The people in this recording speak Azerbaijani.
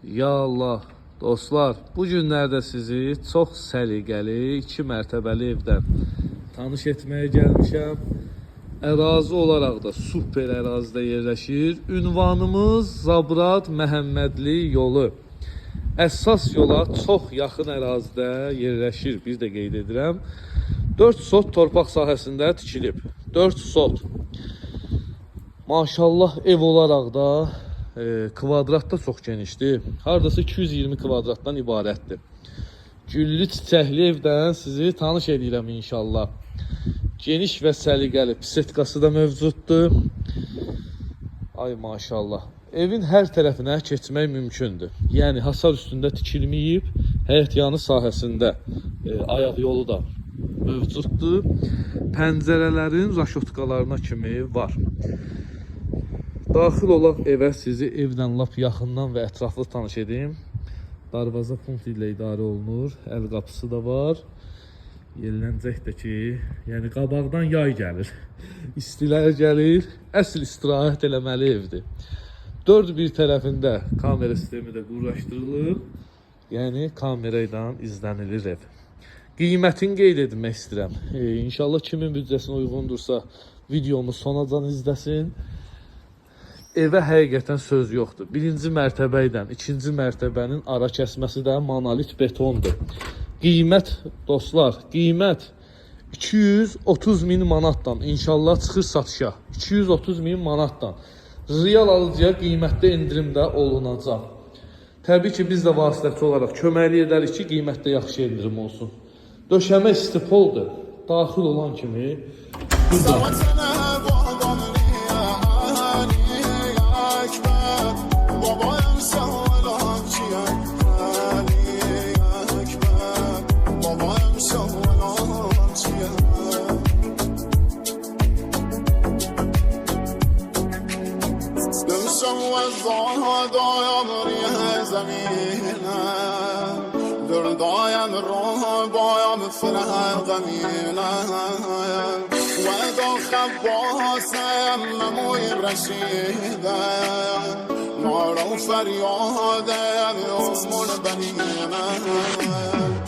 Ya Allah, dostlar, bu günlərdə sizi çox səliqəli, 2 mərtəbəli evdən tanış etməyə gəlmişəm. Ərazi olaraq da super ərazidə yerləşir. Ünvanımız Zabrat Məhəmmədli yolu. Əsas yola çox yaxın ərazidə yerləşir. Bir də qeyd edirəm. 4 sot torpaq sahəsində tikilib. 4 sot. Maşallah ev olaraq da kvadrat da çox genişdir. Hardasa 220 kvadratdan ibarətdir. Güllü çiçəkli evdən sizi tanış edirəm inşallah. Geniş və səliqəli pisetkası da mövcuddur. Ay maşallah. Evin hər tərəfinə keçmək mümkündür. Yəni hasar üstündə tikilməyib, həyət yanı sahəsində ayaq yolu da mövcuddur. Pəncərələrin raşotkalarına kimi var. Daxil olaq evə sizi evdən lap yaxından və ətraflı tanış edim. Darvaza punkt ilə idarə olunur. Əl qapısı da var. Yellənəcək də ki, yəni qabaqdan yay gəlir. İstilər gəlir. Əsl istirahət eləməli evdir. 4 bir tərəfində kamera sistemi də quraşdırılıb. Yəni kamera ilə izlənilir ev. Qiymətini qeyd etmək istəyirəm. İnşallah kimin büdcəsinə uyğundursa videomu sonacan izləsin. Evə həqiqətən söz yoxdur. 1-ci mərtəbə ilə 2-ci mərtəbənin ara kəsməsi də monolit betondur. Qiymət dostlar, qiymət 230 min manatdan inşallah çıxır satışa. 230 min manatdan. Real alıcıya qiymətdə endirim də olunacaq. Təbii ki, biz də vasitəçi olaraq köməklik edərik ki, qiymətdə yaxşı endirim olsun. Döşəmə istipoldur. Daxil olan kimi دردایم راه بایم فرح غمیله و دا خباسم نموی رشیده نارو فریاده امون بنینه